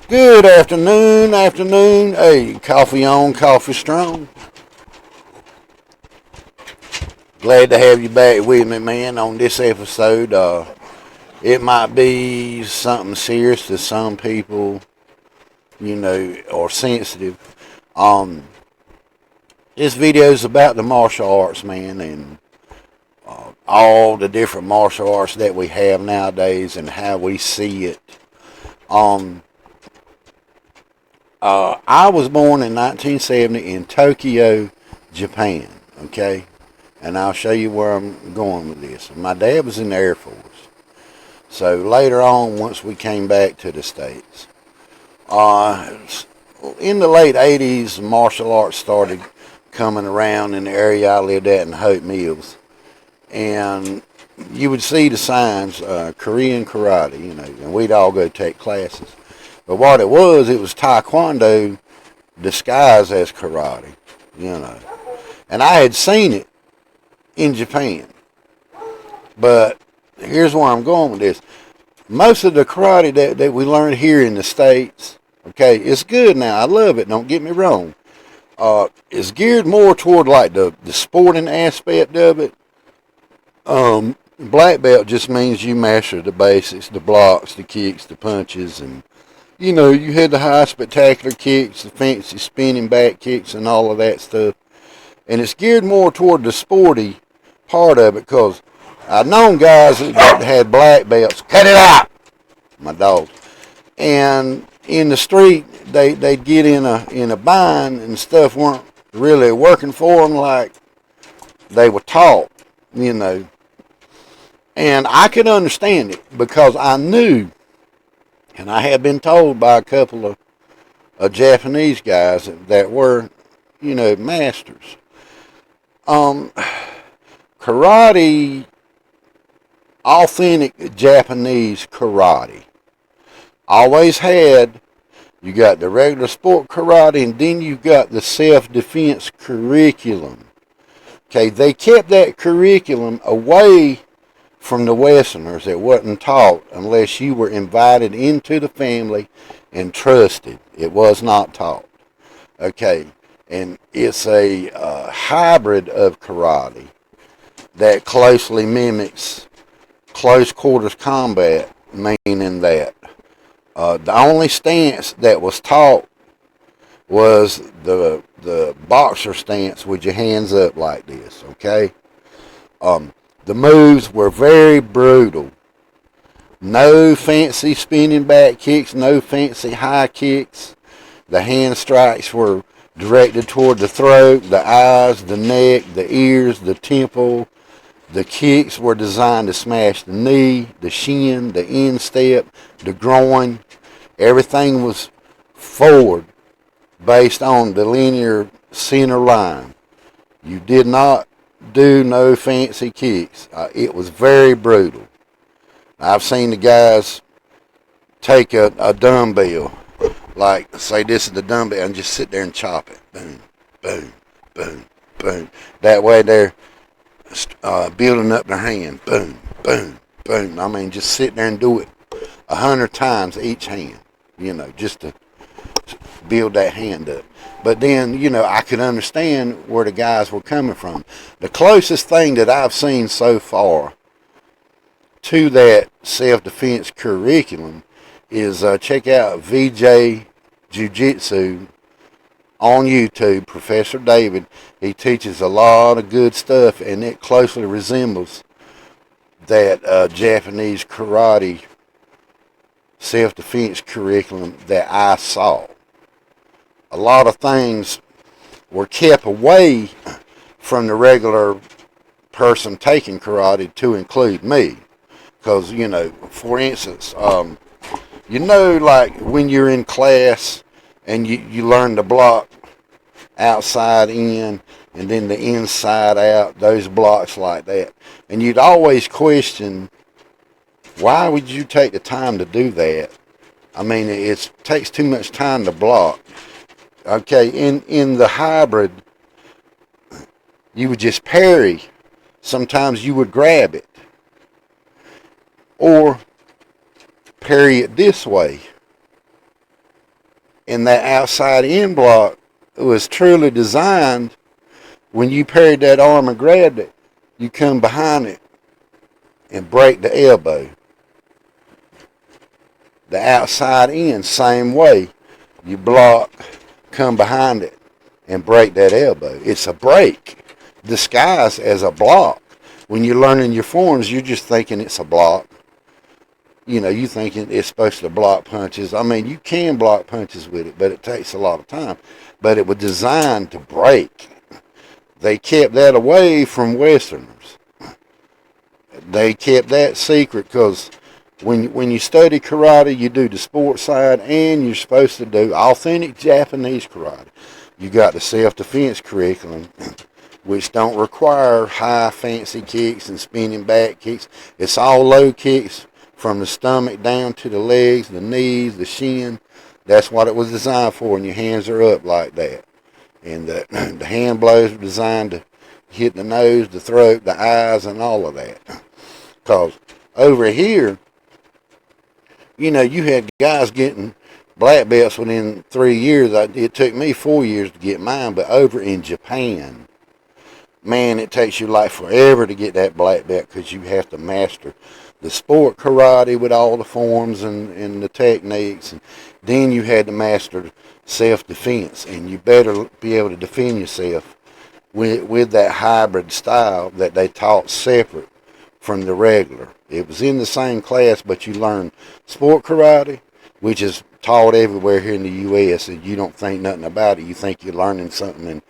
Good afternoon. Hey, coffee on, coffee strong. Glad to have you back with me, man, on this episode. It might be something serious to some people, or sensitive. Um, this video is about the martial arts, man, and all the different martial arts that we have nowadays and how we see it. Um, I was born in 1970 in Tokyo, Japan, okay? And I'll show you where I'm going with this. My dad was in the Air Force. So later on, once we came back to the States, in the late 80s, martial arts started coming around in the area I lived at in Hope Mills. And you would see the signs, Korean karate, and we'd all go take classes. But what it was Taekwondo disguised as karate. And I had seen it in Japan. But here's where I'm going with this. Most of the karate that we learned here in the States, okay, it's good now. I love it, don't get me wrong. It's geared more toward like the sporting aspect of it. Black belt just means you master the basics, the blocks, the kicks, the punches, and you had the high spectacular kicks, the fancy spinning back kicks, and all of that stuff. And it's geared more toward the sporty part of it, because I've known guys that had black belts. Cut it out, my dog. And in the street, they'd get in a bind, and stuff weren't really working for them like they were taught, And I could understand it because I knew, and I had been told by a couple of Japanese guys that were, masters. Karate, authentic Japanese karate, always had, you got the regular sport karate, and then you got the self-defense curriculum. Okay, they kept that curriculum away from the Westerners. It wasn't taught unless you were invited into the family and trusted. It was not taught. Okay, and it's a hybrid of karate that closely mimics close quarters combat, meaning that the only stance that was taught was the boxer stance with your hands up like this, okay? The moves were very brutal. No fancy spinning back kicks, no fancy high kicks. The hand strikes were directed toward the throat, the eyes, the neck, the ears, the temple. The kicks were designed to smash the knee, the shin, the instep, the groin. Everything was forward based on the linear center line. You did not do no fancy kicks. It was very brutal. I've seen the guys take a dumbbell, like say this is the dumbbell, and just sit there and chop it. Boom, boom, boom, boom. That way they're building up their hand. Boom, boom, boom. I mean, just sit there and do it 100 times each hand, just to build that hand up. But then, I could understand where the guys were coming from. The closest thing that I've seen so far to that self-defense curriculum is check out VJ Jiu-Jitsu on YouTube. Professor David, he teaches a lot of good stuff, and it closely resembles that Japanese karate self-defense curriculum that I saw. A lot of things were kept away from the regular person taking karate to include me. Because, for instance, like when you're in class and you learn to block outside in and then the inside out, those blocks like that. And you'd always question, why would you take the time to do that? I mean, it takes too much time to block. Okay, in the hybrid, you would just parry. Sometimes you would grab it. Or parry it this way. And that outside in block was truly designed, when you parried that arm and grabbed it, you come behind it and break the elbow. The outside in, same way. You block, come behind it, and break that elbow. It's a break disguised as a block. When you're learning your forms, you're just thinking it's a block. You know, you thinking it's supposed to block punches. I mean, you can block punches with it, but it takes a lot of time. But it was designed to break. They kept that away from Westerners. They kept that secret because when you study karate, you do the sports side, and you're supposed to do authentic Japanese karate. You got the self-defense curriculum, which don't require high fancy kicks and spinning back kicks. It's all low kicks from the stomach down to the legs, the knees, the shin. That's what it was designed for, and your hands are up like that. And the hand blows were designed to hit the nose, the throat, the eyes, and all of that. Because over here, you know, you had guys getting black belts within 3 years. It took me 4 years to get mine, but over in Japan, man, it takes you like forever to get that black belt because you have to master the sport karate with all the forms and the techniques. And then you had to master self-defense, and you better be able to defend yourself with that hybrid style that they taught separate from the regular. It was in the same class, but you learn sport karate, which is taught everywhere here in the U.S., and you don't think nothing about it. You think you're learning something and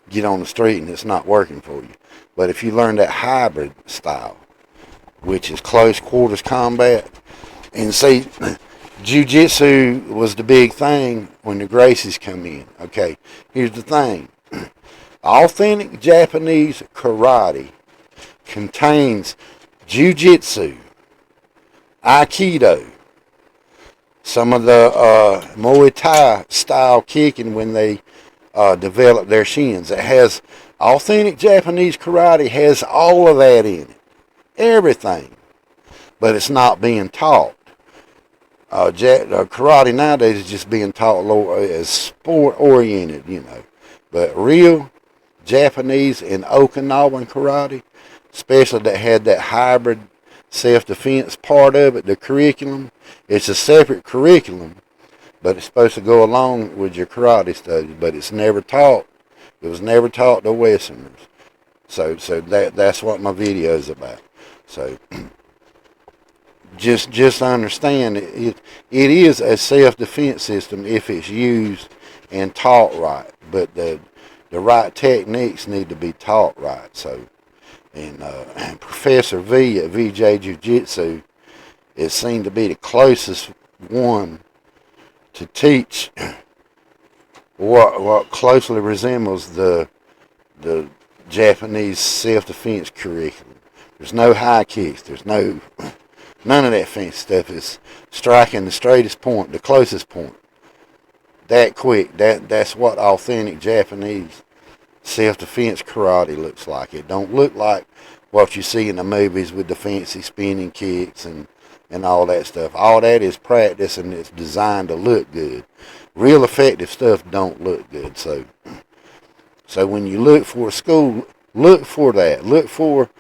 get on the street and it's not working for you. But if you learn that hybrid style, which is close quarters combat, and see, jiu-jitsu was the big thing when the Gracies come in. Okay, here's the thing. Authentic Japanese karate contains jiu-jitsu, aikido, some of the Muay Thai style kicking when they develop their shins. It has authentic Japanese karate, has all of that in it, everything, but it's not being taught. Karate nowadays is just being taught as sport oriented, you know, but real Japanese and Okinawan karate, especially that had that hybrid self-defense part of it, the curriculum, it's a separate curriculum, but it's supposed to go along with your karate studies, but it's never taught. It was never taught to Westerners. So that's what my video is about. So just understand it is a self-defense system if it's used and taught right, but the right techniques need to be taught right. So, and Professor V at VJ Jiu-Jitsu is seen to be the closest one to teach what closely resembles the Japanese self-defense curriculum. There's no high kicks. There's none of that fancy stuff. It's striking the straightest point, the closest point, that quick. That's what authentic Japanese self-defense karate looks like. It don't look like what you see in the movies with the fancy spinning kicks and all that stuff. All that is practice, and it's designed to look good. Real effective stuff don't look good. So when you look for a school, look for that. Look for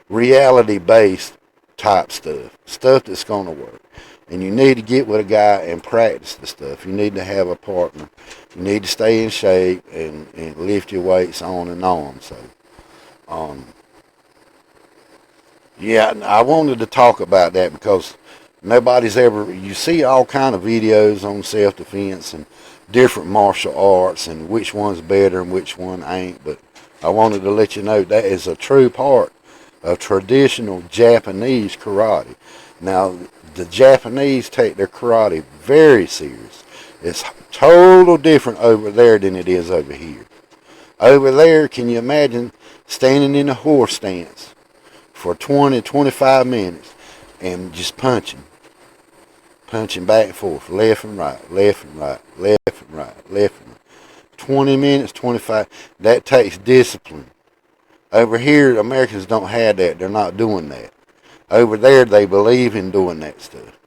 reality-based type stuff that's going to work. And you need to get with a guy and practice the stuff. You need to have a partner. You need to stay in shape and lift your weights on and on. So, yeah, I wanted to talk about that because nobody's ever, you see all kind of videos on self-defense and different martial arts and which one's better and which one ain't, but I wanted to let you know that is a true part of traditional Japanese karate. Now, the Japanese take their karate very serious. It's total different over there than it is over here. Over there, can you imagine standing in a horse stance for 20, 25 minutes and just punching back and forth, left and right, left and right, left and right, left and right. 20 minutes, 25, that takes discipline. Over here, Americans don't have that. They're not doing that. Over there, they believe in doing that stuff.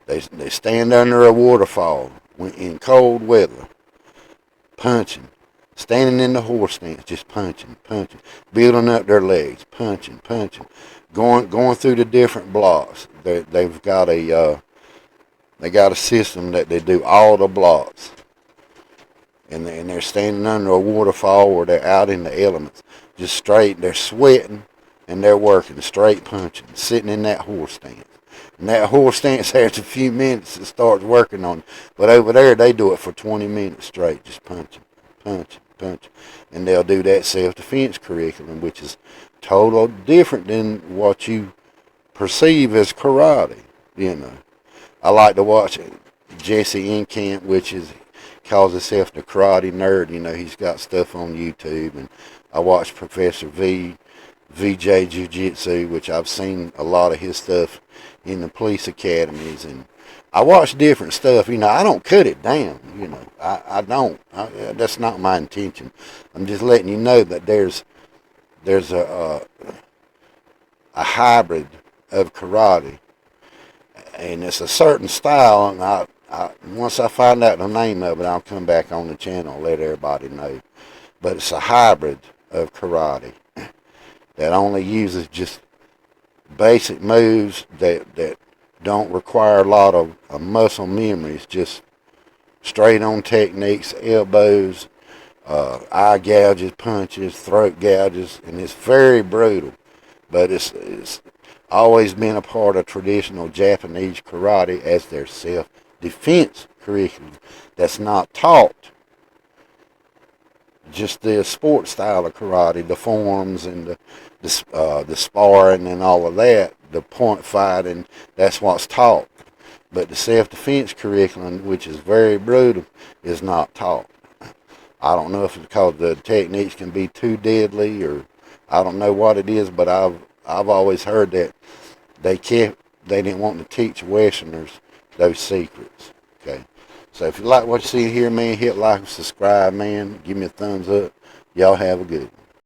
They stand under a waterfall when in cold weather, punching, standing in the horse stance, just punching, building up their legs, punching, going through the different blocks. They've got they got a system that they do all the blocks, and they're standing under a waterfall or they're out in the elements, just straight. They're sweating and they're working, straight punching, sitting in that horse stance. And that horse stance after a few minutes it starts working on it. But over there they do it for 20 minutes straight, just punching. And they'll do that self-defense curriculum, which is totally different than what you perceive as karate, you know. I like to watch Jesse Enkamp, which calls himself the karate nerd. You know, he's got stuff on YouTube, and I watch Professor VJ Jiu-Jitsu, which I've seen a lot of his stuff in the police academies, and I watch different stuff. You know, I don't cut it down. You know, I don't. That's not my intention. I'm just letting you know that there's a hybrid of karate, and it's a certain style. And once I find out the name of it, I'll come back on the channel and let everybody know. But it's a hybrid of karate that only uses just basic moves that don't require a lot of muscle memory. It's just straight on techniques, elbows, eye gouges, punches, throat gouges, and it's very brutal. But it's always been a part of traditional Japanese karate as their self-defense curriculum that's not taught. Just the sport style of karate, the forms and the sparring and all of that, the point fighting, that's what's taught. But the self-defense curriculum, which is very brutal, is not taught. I don't know if it's because the techniques can be too deadly, or I don't know what it is, but I've always heard that they didn't want to teach Westerners those secrets. Okay. So if you like what you see here, man, hit like and subscribe, man. Give me a thumbs up. Y'all have a good one.